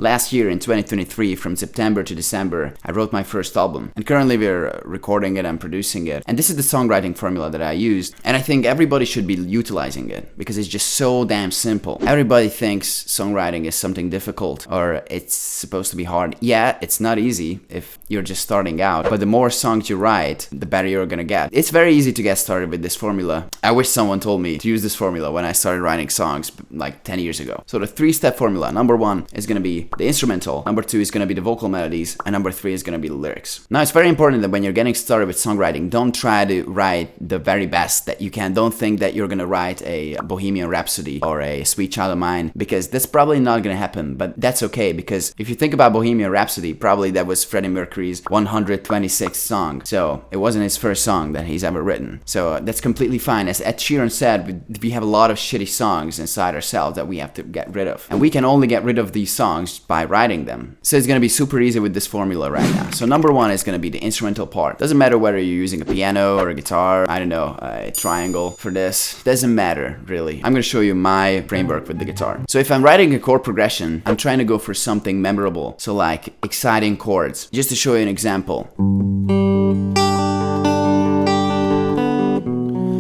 Last year in 2023, from September to December, I wrote my first album. And currently we're recording it and producing it. And this is the songwriting formula that I used. And I think everybody should be utilizing it because it's just so damn simple. Everybody thinks songwriting is something difficult or it's supposed to be hard. Yeah, it's not easy if you're just starting out. But the more songs you write, the better you're gonna get. It's very easy to get started with this formula. I wish someone told me to use this formula when I started writing songs like 10 years ago. So the 3-step formula, number 1 is gonna be the instrumental, number 2 is gonna be the vocal melodies, and number 3 is gonna be the lyrics. Now it's very important that when you're getting started with songwriting, don't try to write the very best that you can. Don't think that you're gonna write a Bohemian Rhapsody or a Sweet Child of Mine, because that's probably not gonna happen. But that's okay, because if you think about Bohemian Rhapsody, probably that was Freddie Mercury's 126th song. So it wasn't his first song that he's ever written. So that's completely fine. As Ed Sheeran said, we have a lot of shitty songs inside ourselves that we have to get rid of. And we can only get rid of these songs by writing them. So it's gonna be super easy with this formula right now. So number 1 is gonna be the instrumental part. Doesn't matter whether you're using a piano or a guitar, I don't know, a triangle for this. Doesn't matter, really. I'm gonna show you my framework with the guitar. So if I'm writing a chord progression, I'm trying to go for something memorable. So like exciting chords. Just to show you an example.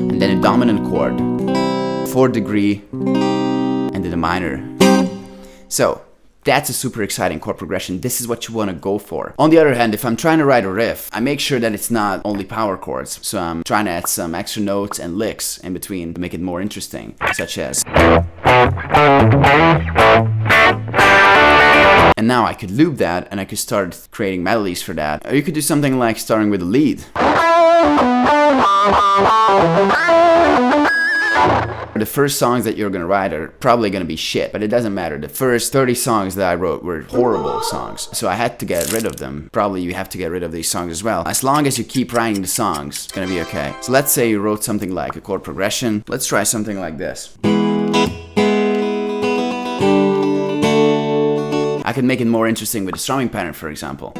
And then a dominant chord, 4th degree, and then a minor. So that's a super exciting chord progression. This is what you want to go for. On the other hand, if I'm trying to write a riff, I make sure that it's not only power chords. So I'm trying to add some extra notes and licks in between to make it more interesting, such as. And now I could loop that and I could start creating melodies for that. Or you could do something like starting with a lead. The first songs that you're gonna write are probably gonna be shit, but it doesn't matter. The first 30 songs that I wrote were horrible songs, so I had to get rid of them. Probably you have to get rid of these songs as well. As long as you keep writing the songs, it's gonna be okay. So let's say you wrote something like a chord progression. Let's try something like this. I could make it more interesting with the strumming pattern, for example.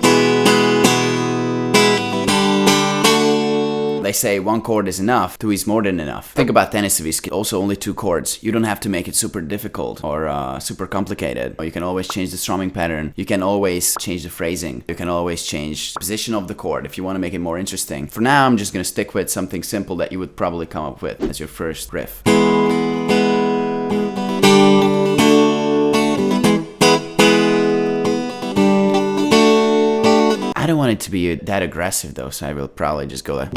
They say 1 chord is enough, 2 is more than enough. Think about Tennessee, also only 2 chords. You don't have to make it super difficult or super complicated. You can always change the strumming pattern. You can always change the phrasing. You can always change the position of the chord if you want to make it more interesting. For now, I'm just gonna stick with something simple that you would probably come up with as your first riff. I don't want it to be that aggressive though, so I will probably just go like.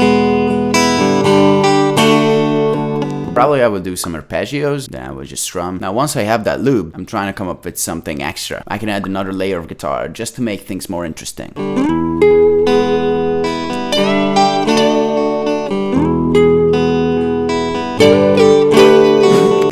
Probably I will do some arpeggios, then I will just strum. Now once I have that loop, I'm trying to come up with something extra. I can add another layer of guitar just to make things more interesting.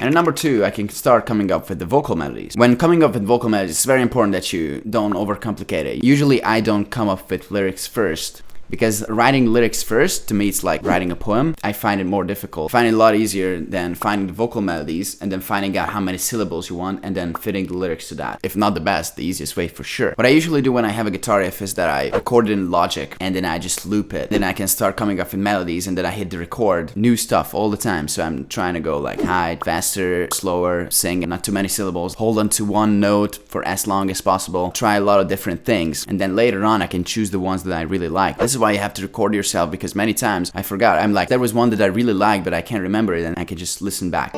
And number 2, I can start coming up with the vocal melodies. When coming up with vocal melodies, it's very important that you don't overcomplicate it. Usually I don't come up with lyrics first. Because writing lyrics first, to me, it's like writing a poem. I find it more difficult. I find it a lot easier than finding the vocal melodies and then finding out how many syllables you want and then fitting the lyrics to that. If not the best, the easiest way for sure. What I usually do when I have a guitar riff is that I record it in Logic and then I just loop it. Then I can start coming up with melodies and then I hit the record. New stuff all the time. So I'm trying to go like high, faster, slower, sing not too many syllables. Hold on to 1 note for as long as possible. Try a lot of different things. And then later on, I can choose the ones that I really like. This is why you have to record yourself, because many times I forgot. I'm like, there was one that I really liked, but I can't remember it, and I can just listen back.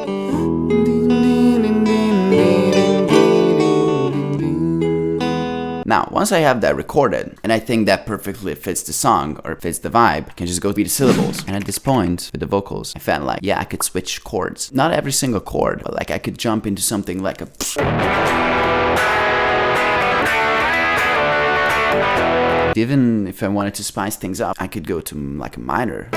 Now, once I have that recorded, and I think that perfectly fits the song or fits the vibe, I can just go through the syllables. And at this point, with the vocals, I felt like, yeah, I could switch chords. Not every single chord, but like I could jump into something like a. Even if I wanted to spice things up, I could go to like a minor.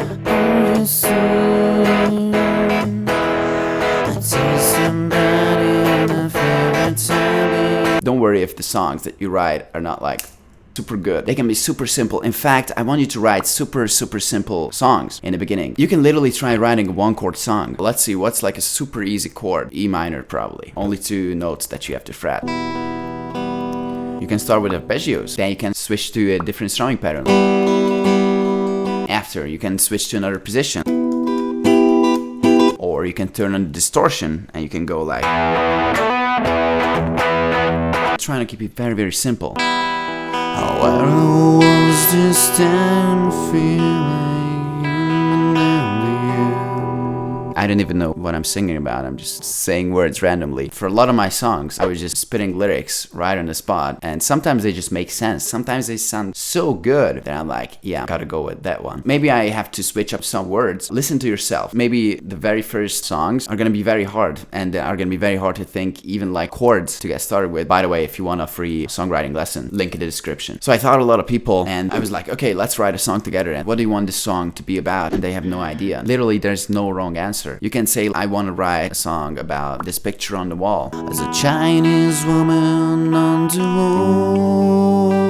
Don't worry if the songs that you write are not like super good. They can be super simple. In fact, I want you to write super simple songs in the beginning. You can literally try writing a 1-chord song. Let's see, what's like a super easy chord? E minor probably. Only 2 notes that you have to fret. You can start with arpeggios, then you can switch to a different strumming pattern. After, you can switch to another position. Or you can turn on the distortion and you can go like. trying to keep it very, very simple. Where was this damn feeling? I don't even know what I'm singing about. I'm just saying words randomly. For a lot of my songs, I was just spitting lyrics right on the spot. And sometimes they just make sense. Sometimes they sound so good that I'm like, yeah, gotta go with that one. Maybe I have to switch up some words. Listen to yourself. Maybe the very first songs are gonna be very hard and are gonna be very hard to think, even like chords to get started with. By the way, if you want a free songwriting lesson, link in the description. So I thought a lot of people and I was like, okay, let's write a song together. And what do you want this song to be about? And they have no idea. Literally, there's no wrong answer. You can say, I want to write a song about this picture on the wall. As a Chinese woman on the wall.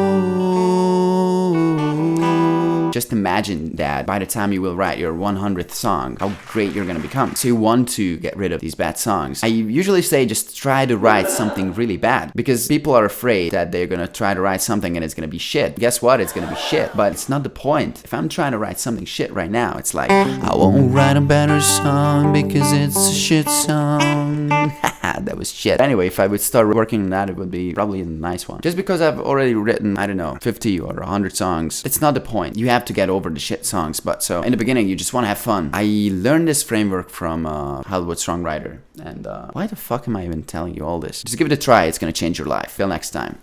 Just imagine that by the time you will write your 100th song, how great you're gonna become. So you want to get rid of these bad songs. I usually say just try to write something really bad, because people are afraid that they're gonna try to write something and it's gonna be shit. Guess what? It's gonna be shit, but it's not the point. If I'm trying to write something shit right now, it's like, I won't write a better song because it's a shit song. That was shit. Anyway, if I would start working on that, it would be probably a nice one. Just because I've already written, I don't know, 50 or 100 songs, it's not the point. You have to get over the shit songs. But so in the beginning, you just want to have fun. I learned this framework from Hollywood songwriter. And why the fuck am I even telling you all this? Just give it a try. It's gonna change your life. Till next time.